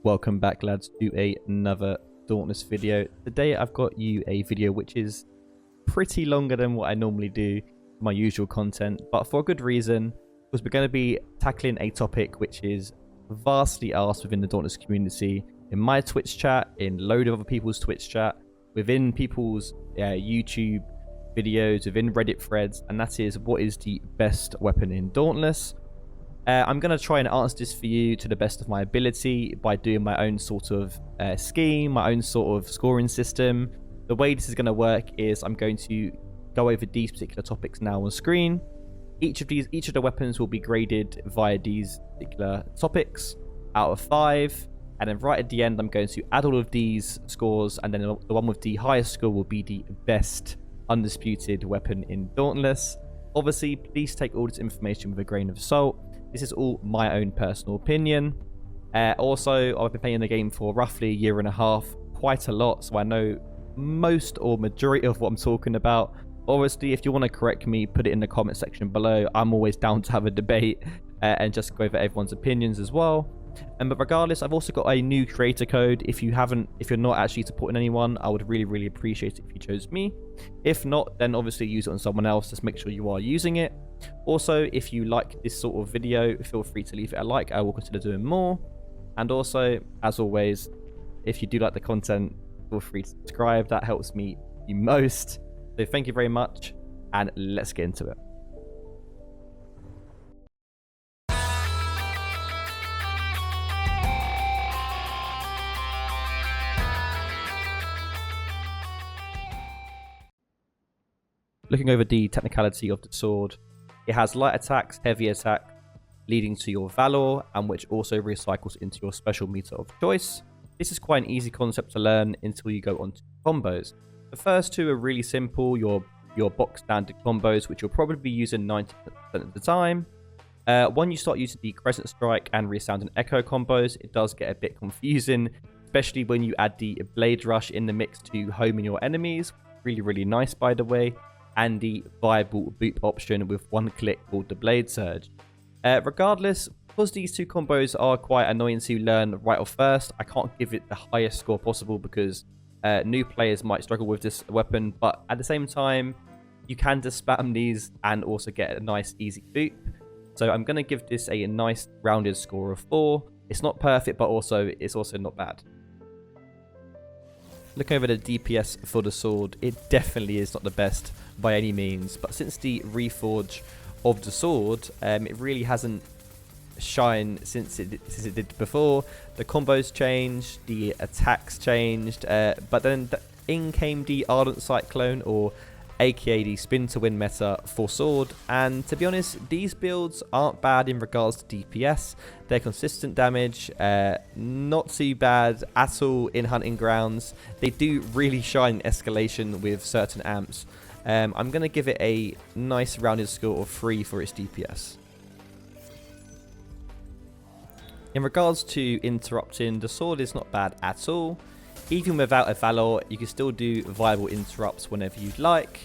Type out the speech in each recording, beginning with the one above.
Welcome back, lads, to another Dauntless video. Today I've got you a video which is pretty longer than what I normally do, my usual content, but for a good reason, because we're going to be tackling a topic which is vastly asked within the Dauntless community, in my Twitch chat, in a load of other people's Twitch chat, within people's YouTube videos, within Reddit threads, and that is, what is the best weapon in Dauntless? I'm going to try and answer this for you to the best of my ability by doing my own sort of scheme, my own sort of scoring system. The way this is going to work is I'm going to go over these particular topics now on screen. Each of the weapons will be graded via these particular topics out of 5. And then right at the end, I'm going to add all of these scores, and then the one with the highest score will be the best undisputed weapon in Dauntless. Obviously, please take all this information with a grain of salt. This is all my own personal opinion. Also, I've been playing the game for roughly a year and a half, quite a lot, so I know most or majority of what I'm talking about. Obviously, if you want to correct me, put it in the comment section below. I'm always down to have a debate and just go over everyone's opinions as well. But regardless, I've also got a new creator code. If you're not actually supporting anyone, I would really appreciate it if you chose me. If not, then obviously use it on someone else. Just make sure you are using it. Also, if you like this sort of video, feel free to leave it a like. I will consider doing more. And also, as always, if you do like the content, feel free to subscribe. That helps me the most. So thank you very much, and let's get into it. Looking over the technicality of the sword, it has light attacks, heavy attack, leading to your Valor, and which also recycles into your special meter of choice. This is quite an easy concept to learn until you go on to combos. The first two are really simple, your box standard combos, which you'll probably be using 90% of the time. When you start using the Crescent Strike and Resound and Echo combos, it does get a bit confusing, especially when you add the Blade Rush in the mix to home in your enemies. Really nice, by the way. And the viable boop option with one click called the Blade Surge. Regardless, because these two combos are quite annoying to learn right off first, I can't give it the highest score possible because new players might struggle with this weapon, but at the same time, you can just spam these and also get a nice easy boop. So I'm going to give this a nice rounded score of 4. It's not perfect, but it's also not bad. Look over the DPS for the sword. It definitely is not the best by any means, but since the reforge of the sword, it really hasn't shined since it did before. The combos changed, the attacks changed, but then in came the Ardent Cyclone, or aka the spin to win meta for sword, and to be honest, these builds aren't bad in regards to DPS. They're consistent damage, not too bad at all in hunting grounds. They do really shine in escalation with certain amps. I'm going to give it a nice rounded score of 3 for its DPS. In regards to interrupting, the sword is not bad at all. Even without a Valor, you can still do viable interrupts whenever you'd like.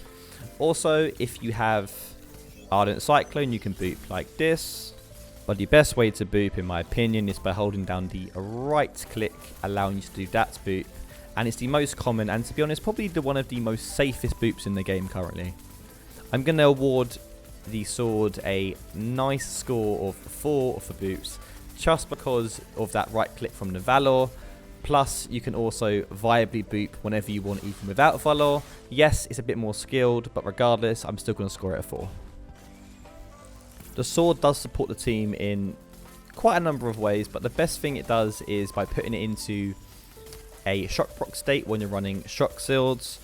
Also, if you have Ardent Cyclone, you can boop like this. But the best way to boop, in my opinion, is by holding down the right click, allowing you to do that boop. And it's the most common, and to be honest, probably one of the most safest boops in the game currently. I'm going to award the sword a nice score of 4 for boops, just because of that right click from the Valor. Plus, you can also viably boop whenever you want, even without Valor. Yes, it's a bit more skilled, but regardless, I'm still going to score it a 4. The sword does support the team in quite a number of ways, but the best thing it does is by putting it into a shock proc state when you're running shock swords,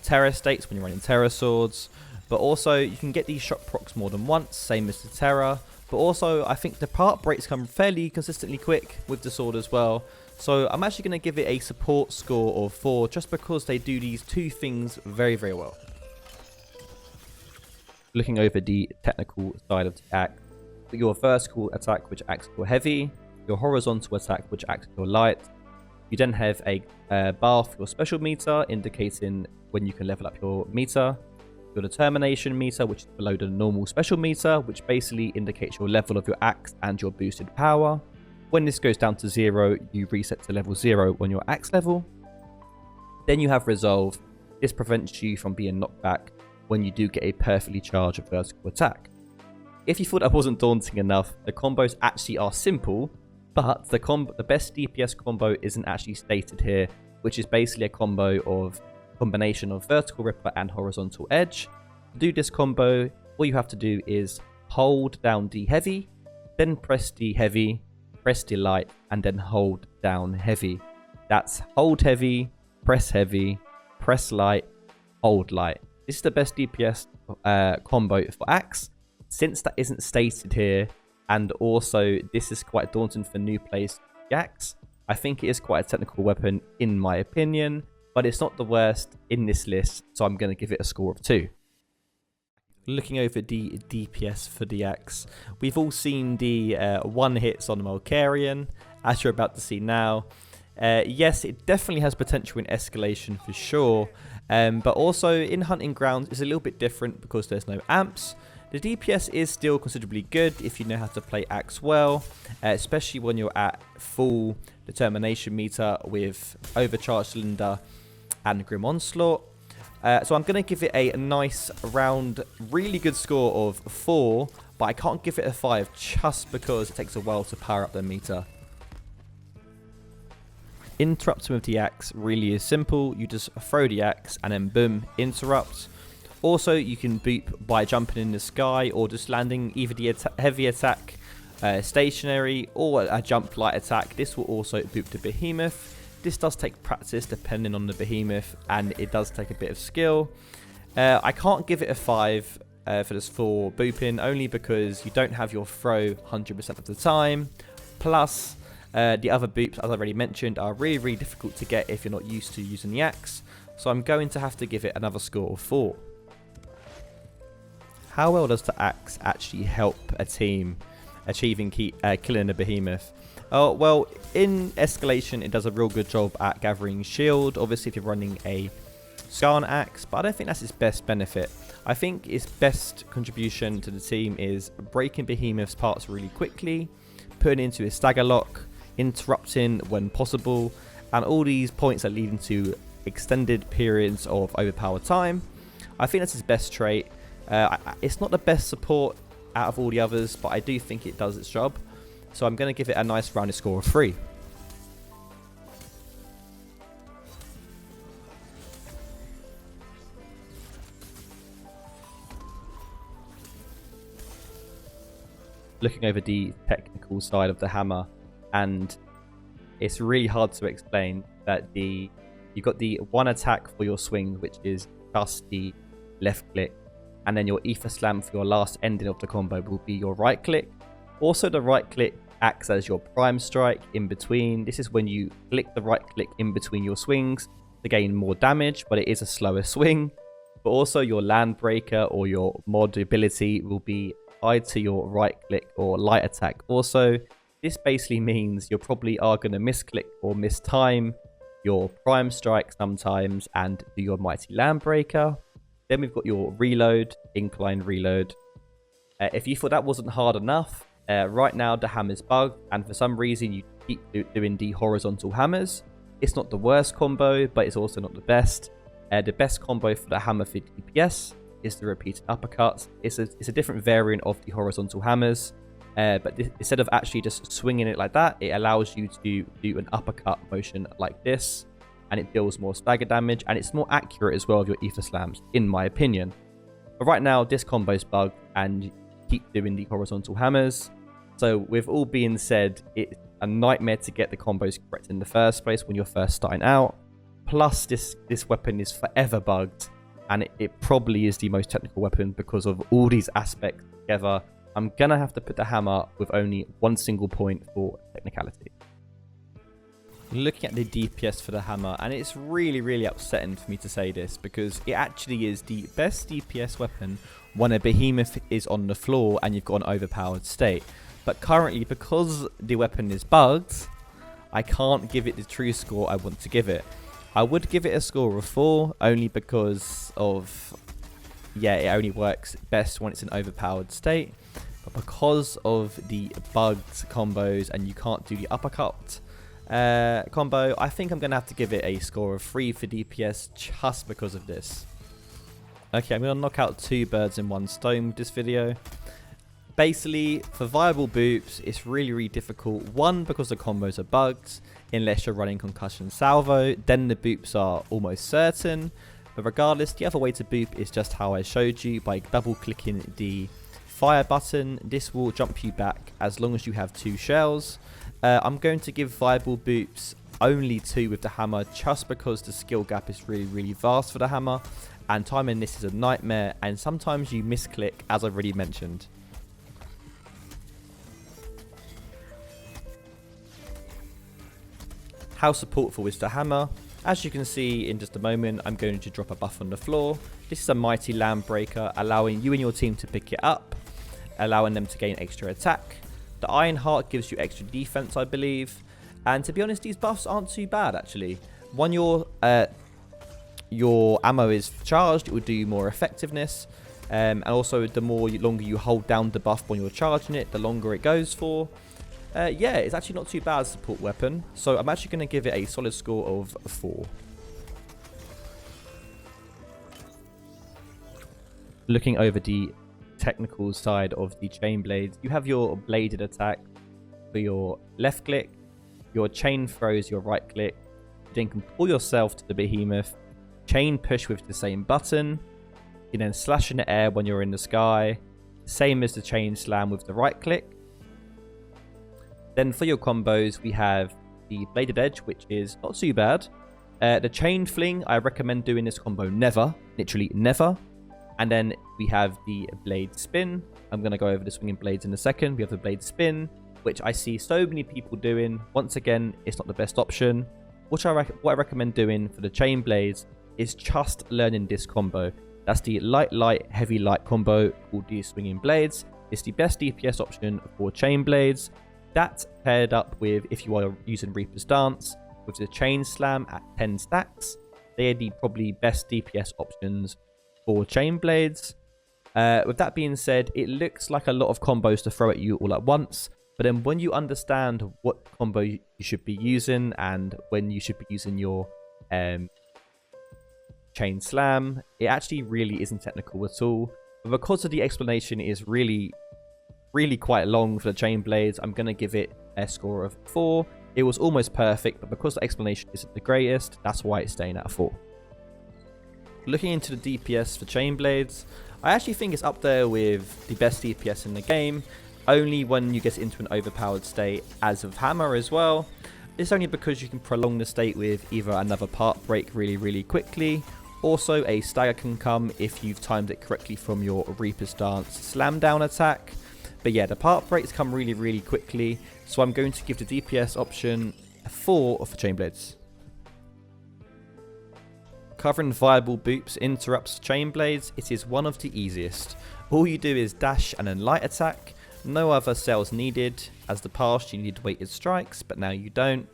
terror states when you're running terror swords, but also you can get these shock procs more than once, same as the terror. But also, I think the part breaks come fairly consistently quick with the sword as well. So I'm actually going to give it a support score of 4 just because they do these two things very well. Looking over the technical side of the attack, your vertical attack, which acts for heavy, your horizontal attack, which acts for light. You then have a bar for your special meter, indicating when you can level up your meter. Your determination meter, which is below the normal special meter, which basically indicates your level of your axe and your boosted power. When this goes down to 0, you reset to level 0 on your axe level. Then you have Resolve. This prevents you from being knocked back when you do get a perfectly charged vertical attack. If you thought that wasn't daunting enough, the combos actually are simple, but the best DPS combo isn't actually stated here, which is basically a combination of vertical ripper and horizontal edge. To do this combo, all you have to do is hold down D heavy, then press D heavy, press D light, and then hold down heavy. That's hold heavy, press light, hold light. This is the best DPS combo for axe. Since that isn't stated here, and also this is quite daunting for new players, axe, I think it is quite a technical weapon in my opinion, but it's not the worst in this list, so I'm going to give it a score of 2. Looking over the DPS for the axe, we've all seen the one hits on Malkarian, as you're about to see now. Yes, it definitely has potential in escalation for sure, but also in Hunting Grounds it's a little bit different because there's no amps. The DPS is still considerably good if you know how to play axe well, especially when you're at full determination meter with overcharged cylinder and Grim Onslaught. So I'm going to give it a nice round, really good score of 4, but I can't give it a 5 just because it takes a while to power up the meter. Interrupting with the axe really is simple. You just throw the axe and then boom, interrupt. Also, you can boop by jumping in the sky or just landing either the heavy attack stationary or a jump light attack. This will also boop the behemoth. This does take practice depending on the behemoth, and it does take a bit of skill. I can't give it a 5 for this for booping, only because you don't have your throw 100% of the time. Plus, the other boops, as I already mentioned, are really difficult to get if you're not used to using the axe. So I'm going to have to give it another score of 4. How well does the axe actually help a team achieving killing a behemoth? Oh, well, in escalation, it does a real good job at gathering shield. Obviously, if you're running a Skarn axe, but I don't think that's its best benefit. I think its best contribution to the team is breaking behemoth's parts really quickly, putting into a stagger lock, interrupting when possible, and all these points are leading to extended periods of overpowered time. I think that's its best trait. It's not the best support out of all the others, but I do think it does its job. So I'm going to give it a nice rounded score of 3. Looking over the technical side of the hammer, and it's really hard to explain that you've got the one attack for your swing, which is just the left click, and then your ether slam for your last ending of the combo will be your right click. Also, the right click acts as your prime strike in between. This is when you click the right click in between your swings to gain more damage, but it is a slower swing. But also your land breaker or your mod ability will be tied to your right click or light attack. Also, this basically means you probably are going to misclick or mistime your prime strike sometimes and do your mighty land breaker. Then we've got your reload, incline reload. If you thought that wasn't hard enough, right now the hammer's bugged, and for some reason you keep doing the horizontal hammers. It's not the worst combo, but it's also not the best. The best combo for the hammer for DPS is the repeated uppercuts. It's a different variant of the horizontal hammers, but instead of actually just swinging it like that, it allows you to do an uppercut motion like this, and it deals more stagger damage, and it's more accurate as well of your ether slams, in my opinion. But right now, this combo's bugged, and you keep doing the horizontal hammers. So with all being said, it's a nightmare to get the combos correct in the first place when you're first starting out. Plus, this weapon is forever bugged, and it probably is the most technical weapon because of all these aspects together. I'm going to have to put the hammer with only one single point for technicality. Looking at the DPS for the hammer, and it's really upsetting for me to say this because it actually is the best DPS weapon when a behemoth is on the floor and you've got an overpowered state. But currently, because the weapon is bugged, I can't give it the true score I want to give it. I would give it a score of 4, only because of, yeah, it only works best when it's in overpowered state. but because of the bugged combos and you can't do the uppercut combo, I think I'm going to have to give it a score of 3 for DPS just because of this. Okay, I'm going to knock out 2 birds in one stone with this video. Basically, for viable boops, it's really, really difficult. One, because the combos are bugged, unless you're running concussion salvo, then the boops are almost certain. But regardless, the other way to boop is just how I showed you, by double clicking the fire button. This will jump you back as long as you have 2 shells. I'm going to give viable boops only 2 with the hammer, just because the skill gap is really, really vast for the hammer, and timing this is a nightmare, and sometimes you misclick, as I've already mentioned. How supportful is the hammer? As you can see in just a moment, I'm going to drop a buff on the floor. This is a mighty land breaker, allowing you and your team to pick it up, allowing them to gain extra attack. The Iron Heart gives you extra defense, I believe. And to be honest, these buffs aren't too bad, actually. When your ammo is charged, it will do more effectiveness. And also, the longer you hold down the buff when you're charging it, the longer it goes for. Yeah, it's actually not too bad as a support weapon. So I'm actually going to give it a solid score of 4. Looking over the technical side of the Chainblades, you have your bladed attack for your left click, your chain throws your right click, you then can pull yourself to the behemoth, chain push with the same button, you then slash in the air when you're in the sky, same as the chain slam with the right click. Then for your combos, we have the bladed edge, which is not too bad. The chain fling, I recommend doing this combo never, literally never. And then we have the blade spin. I'm going to go over the swinging blades in a second. We have the blade spin, which I see so many people doing. Once again, it's not the best option. What I recommend doing for the chain blades is just learning this combo. That's the light, light, heavy, light combo called the swinging blades. It's the best DPS option for chain blades. That's paired up with, if you are using Reaper's Dance, with the chain slam at 10 stacks. They are the probably best DPS options for chain blades. With that being said, it looks like a lot of combos to throw at you all at once, but then when you understand what combo you should be using and when you should be using your chain slam, it actually really isn't technical at all. But because of the explanation is really quite long for the chain blades, I'm going to give it a score of 4. It was almost perfect, but because the explanation isn't the greatest, that's why it's staying at a 4. Looking into the DPS for chain blades, I actually think it's up there with the best DPS in the game, only when you get into an overpowered state, as of hammer as well. It's only because you can prolong the state with either another part break really quickly. Also, a stagger can come if you've timed it correctly from your Reaper's Dance slam down attack. But yeah, the part breaks come really quickly, so I'm going to give the DPS option a 4 for Chainblades. Covering viable boops interrupts Chainblades, it is one of the easiest. All you do is dash and then light attack, no other cells needed. As the past you needed weighted strikes, but now you don't.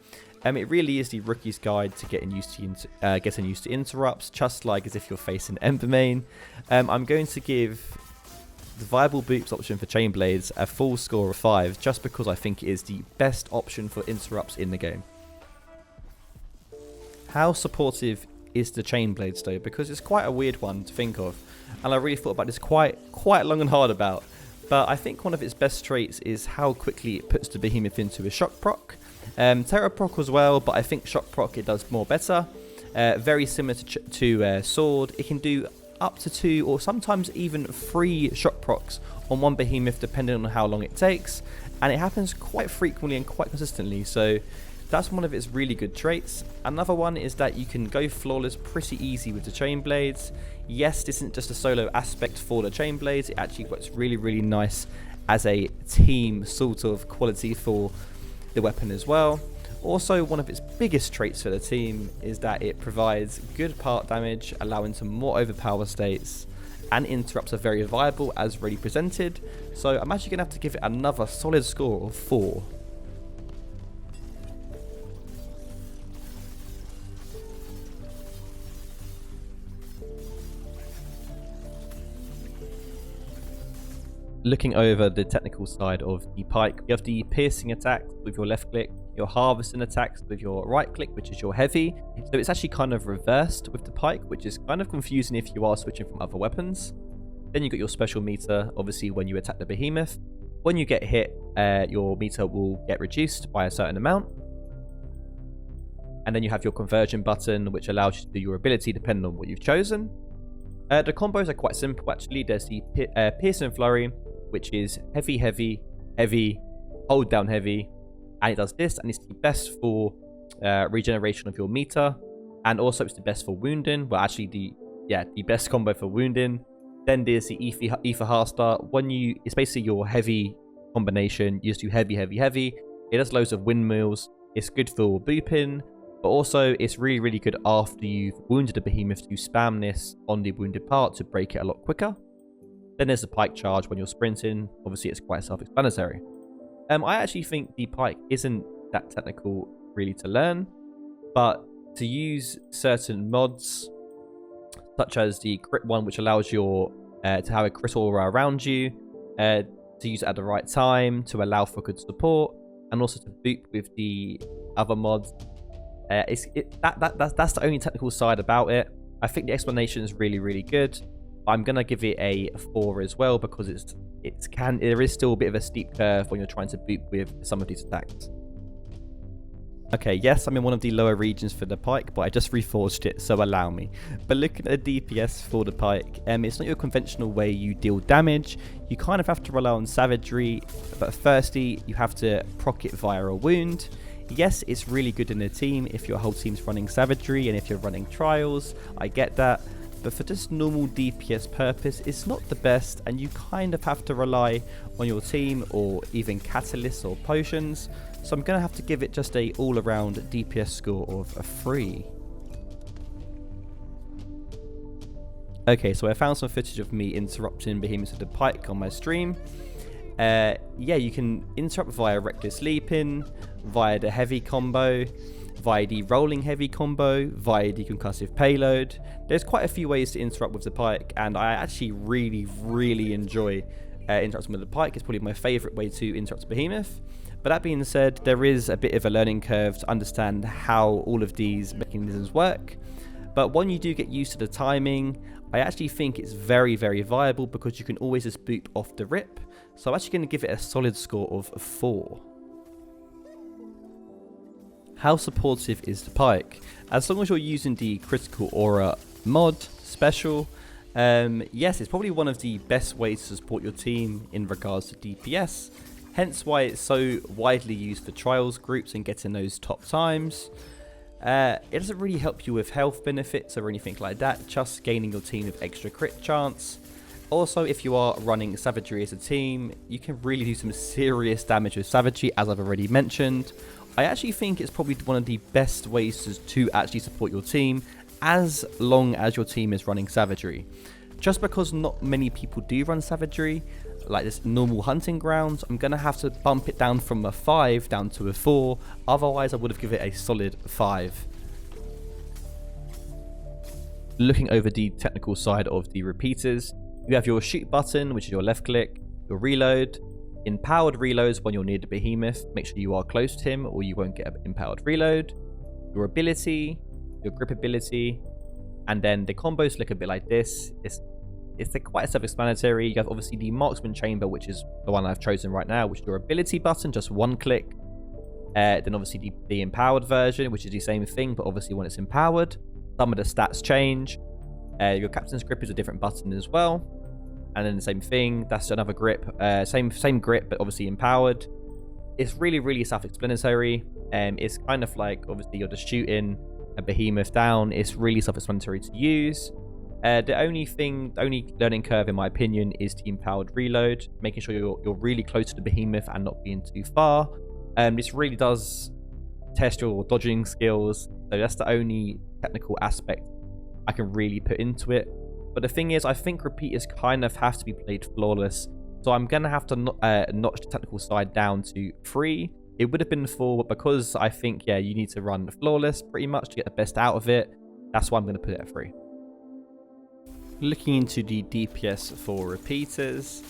It really is the rookie's guide to getting used to interrupts, just like as if you're facing Embermane. I'm going to give the viable boops option for Chainblades a full score of 5, just because I think it is the best option for interrupts in the game. How supportive is the Chainblades though? Because it's quite a weird one to think of, and I really thought about this quite long and hard about. But I think one of its best traits is how quickly it puts the behemoth into a shock proc. Terror proc as well, but I think shock proc it does more better. Very similar to sword, it can do up to 2 or sometimes even 3 shock procs on one behemoth depending on how long it takes, and it happens quite frequently and quite consistently, so that's one of its really good traits. Another one is that you can go flawless pretty easy with the Chainblades. Yes, this isn't just a solo aspect for the Chainblades, it actually works really nice as a team sort of quality for the weapon as well. Also, one of its biggest traits for the team is that it provides good part damage, allowing some more overpower states, and interrupts are very viable as already presented, so I'm actually going to have to give it another solid score of 4. looking over the technical side of the Pike, you have the piercing attacks with your left click, your harvesting attacks with your right click, which is your heavy. So it's actually kind of reversed with the Pike, which is kind of confusing if you are switching from other weapons. Then you got your special meter, obviously when you attack the behemoth. When you get hit, your meter will get reduced by a certain amount. And then you have your conversion button, which allows you to do your ability depending on what you've chosen. The combos are quite simple actually. There's the piercing flurry, which is heavy, heavy, heavy, hold down heavy, and it does this, and it's the best for regeneration of your meter, and also it's the best for wounding. Well, actually the best combo for wounding. Then there's the Ether Heartstart. It's basically your heavy combination. You just do heavy, heavy, heavy. It does loads of windmills. It's good for booping, but also it's really, really good after you've wounded a behemoth to spam this on the wounded part to break it a lot quicker. Then there's the Pike charge when you're sprinting. Obviously, it's quite self-explanatory. I actually think the Pike isn't that technical really to learn, but to use certain mods, such as the crit one, which allows your to have a crit aura around you, to use it at the right time, to allow for good support, and also to boop with the other mods. That's the only technical side about it. I think the explanation is really, really good. I'm gonna give it a 4 as well, because there is still a bit of a steep curve when you're trying to boop with some of these attacks. Okay, yes, I'm in one of the lower regions for the Pike, but I just reforged it, so allow me. But looking at the DPS for the Pike, it's not your conventional way you deal damage. You kind of have to rely on savagery, but firstly, you have to proc it via a wound. Yes, it's really good in a team if your whole team's running savagery and if you're running trials, I get that. But for just normal DPS purpose, it's not the best, and you kind of have to rely on your team or even catalysts or potions. So I'm going to have to give it just a all-around DPS score of a 3. Okay, so I found some footage of me interrupting behemoths with the Pike on my stream. Yeah, you can interrupt via reckless leaping, via the heavy combo, via the rolling heavy combo, via the concussive payload. There's quite a few ways to interrupt with the Pike, and I actually really, really enjoy interrupting with the Pike. It's probably my favourite way to interrupt a behemoth. But that being said, there is a bit of a learning curve to understand how all of these mechanisms work. But when you do get used to the timing, I actually think it's very, very viable, because you can always just boop off the rip. So I'm actually going to give it a solid score of 4. How supportive is the Pike? As long as you're using the critical aura mod special, yes, it's probably one of the best ways to support your team in regards to DPS. Hence why it's so widely used for trials groups and getting those top times. It doesn't really help you with health benefits or anything like that, just gaining your team with extra crit chance. Also, if you are running savagery as a team, you can really do some serious damage with savagery, as I've already mentioned. I actually think it's probably one of the best ways to actually support your team, as long as your team is running savagery. Just because not many people do run savagery, like this normal hunting grounds, I'm going to have to bump it down from a 5 down to a 4. Otherwise, I would have given it a solid 5. Looking over the technical side of the repeaters, you have your shoot button, which is your left click, your reload, empowered reloads when you're near the behemoth. Make sure you are close to him or you won't get an empowered reload. Your ability, your grip ability, and then the combos look a bit like this. It's quite self-explanatory. You have obviously the marksman chamber, which is the one I've chosen right now, which is your ability button, just one click. Then obviously the empowered version, which is the same thing, but obviously when it's empowered, some of the stats change. Your captain's grip is a different button as well. And then the same thing, that's another grip. Same grip, but obviously empowered. It's really, really self-explanatory. It's kind of like, obviously, you're just shooting a behemoth down. It's really self-explanatory to use. The only learning curve, in my opinion, is the empowered reload, making sure you're really close to the behemoth and not being too far. This really does test your dodging skills, so that's the only technical aspect I can really put into it. But the thing is, I think repeaters kind of have to be played flawless, so I'm going to have to notch the technical side down to 3. It would have been 4, but because I think, yeah, you need to run flawless pretty much to get the best out of it, that's why I'm going to put it at 3. Looking into the DPS for repeaters,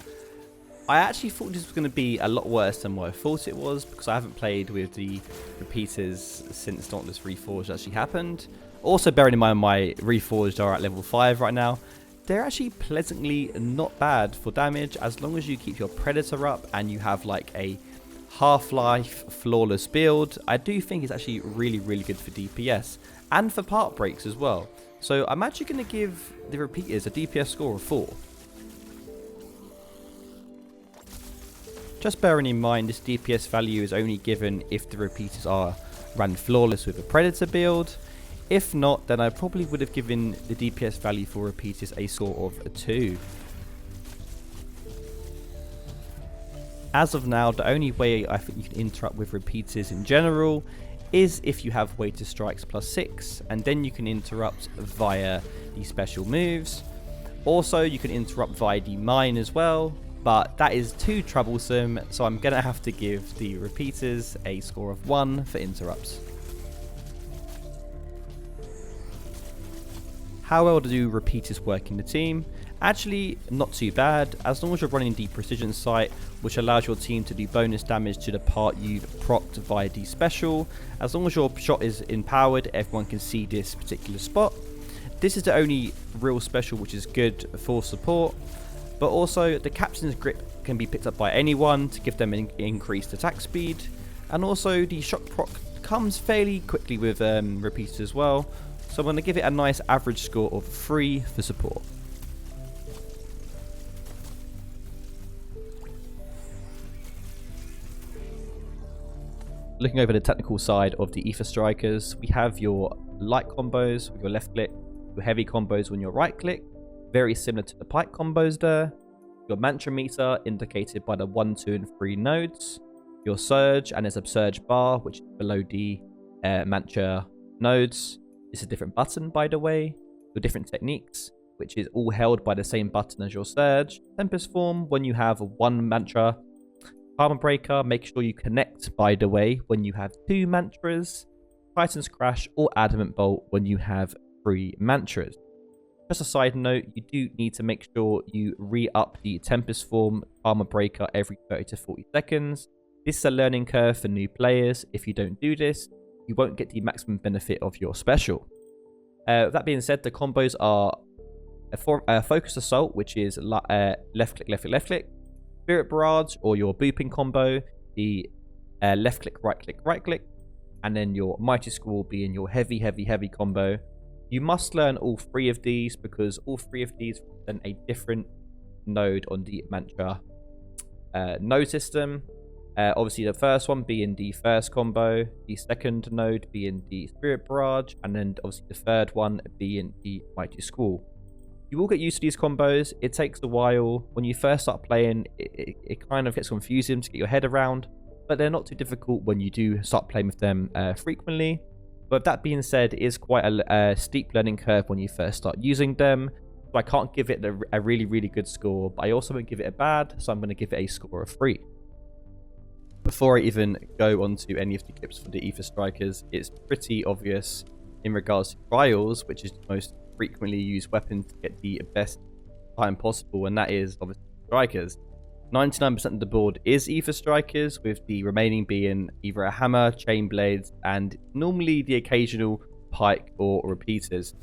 I actually thought this was going to be a lot worse than what I thought it was, because I haven't played with the repeaters since Dauntless Reforged actually happened. Also, bearing in mind my Reforged are at level 5 right now, they're actually pleasantly not bad for damage as long as you keep your Predator up and you have like a Half-Life flawless build. I do think it's actually really, really good for DPS and for part breaks as well. So I'm actually going to give the repeaters a DPS score of 4. Just bearing in mind this DPS value is only given if the repeaters are ran flawless with a Predator build. If not, then I probably would have given the DPS value for repeaters a score of a 2. As of now, the only way I think you can interrupt with repeaters in general is if you have weighted strikes +6, and then you can interrupt via the special moves. Also, you can interrupt via the mine as well, but that is too troublesome, so I'm going to have to give the repeaters a score of 1 for interrupts. How well do repeaters work in the team? Actually, not too bad, as long as you're running the precision sight, which allows your team to do bonus damage to the part you've procced via the special. As long as your shot is empowered, everyone can see this particular spot. This is the only real special which is good for support, but also the captain's grip can be picked up by anyone to give them an increased attack speed, and also the shock proc comes fairly quickly with repeaters as well, so I'm going to give it a nice average score of 3 for support. Looking over the technical side of the Ether Strikers, we have your light combos with your left click, your heavy combos on your right click, very similar to the Pike combos there, your mantra meter indicated by the 1, 2 and 3 nodes, your surge, and there's a surge bar which is below the mantra nodes. It's a different button, by the way. Your different techniques, which is all held by the same button as your surge. Tempest form, when you have 1 mantra. Karma breaker, make sure you connect, by the way, when you have 2 mantras. Titan's crash or adamant bolt when you have 3 mantras. Just a side note, you do need to make sure you re-up the Tempest form Karma breaker every 30 to 40 seconds. This is a learning curve for new players. If you don't do this, you won't get the maximum benefit of your special. That being said, the combos are a Focused Assault, which is left click, left click, left click. Spirit Barrage, or your booping combo, the left click, right click. And then your Mighty Squall being your heavy, heavy, heavy combo. You must learn all 3 of these because all 3 of these represent a different node on the mantra node system. Obviously, the first one being the first combo, the second node being the Spirit Barrage, and then obviously the third one being the Mighty Squall. You will get used to these combos. It takes a while. When you first start playing, it kind of gets confusing to get your head around, but they're not too difficult when you do start playing with them frequently. But that being said, it is quite a steep learning curve when you first start using them. So I can't give it a really, really good score, but I also won't give it a bad, so I'm going to give it a score of 3. Before I even go on to any of the clips for the Ether Strikers, it's pretty obvious in regards to trials, which is the most frequently used weapon to get the best time possible, and that is obviously Strikers. 99% of the board is Ether Strikers, with the remaining being either a hammer, Chainblades, and normally the occasional Pike or repeaters.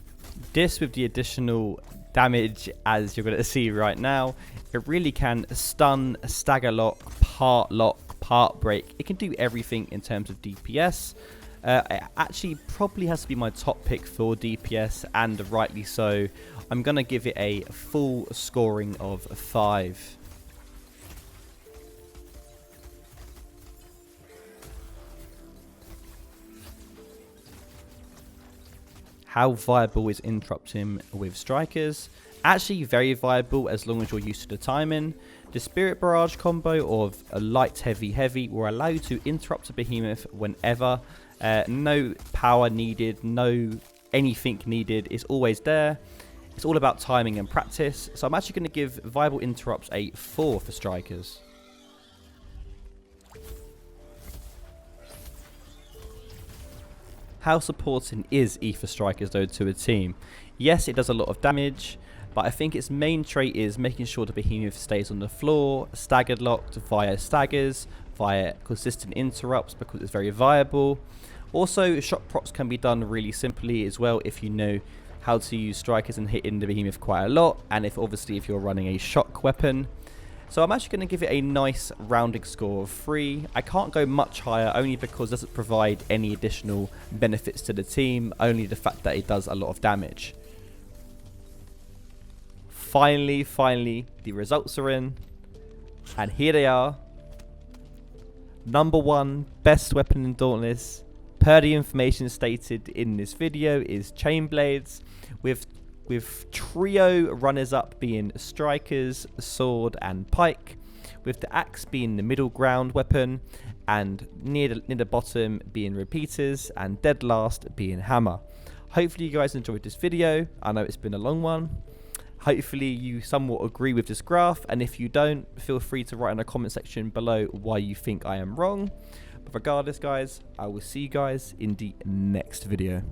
This with the additional damage, as you're going to see right now, it really can stun, stagger lock, part break. It can do everything in terms of DPS. It actually probably has to be my top pick for DPS, and rightly so. I'm going to give it a full scoring of 5. How viable is interrupting with Strikers? Actually very viable as long as you're used to the timing. The Spirit Barrage combo of a light, heavy, heavy will allow you to interrupt a behemoth whenever. No power needed, no anything needed. It's always there. It's all about timing and practice. So I'm actually going to give viable interrupts a 4 for Strikers. How supporting is Ether Strikers though to a team? Yes, it does a lot of damage. but I think its main trait is making sure the behemoth stays on the floor, staggered locked via staggers, via consistent interrupts because it's very viable. Also, shock procs can be done really simply as well if you know how to use strikers and hitting the behemoth quite a lot, and if you're running a shock weapon. So I'm actually going to give it a nice rounding score of 3. I can't go much higher only because it doesn't provide any additional benefits to the team, only the fact that it does a lot of damage. Finally, the results are in, and here they are. Number 1 best weapon in Dauntless, per the information stated in this video, is Chainblades, with trio runners up being strikers, sword and pike, with the axe being the middle ground weapon, and near the bottom being repeaters, and dead last being hammer. Hopefully you guys enjoyed this video. I know it's been a long one. Hopefully you somewhat agree with this graph, and if you don't, feel free to write in the comment section below why you think I am wrong. But regardless guys, I will see you guys in the next video.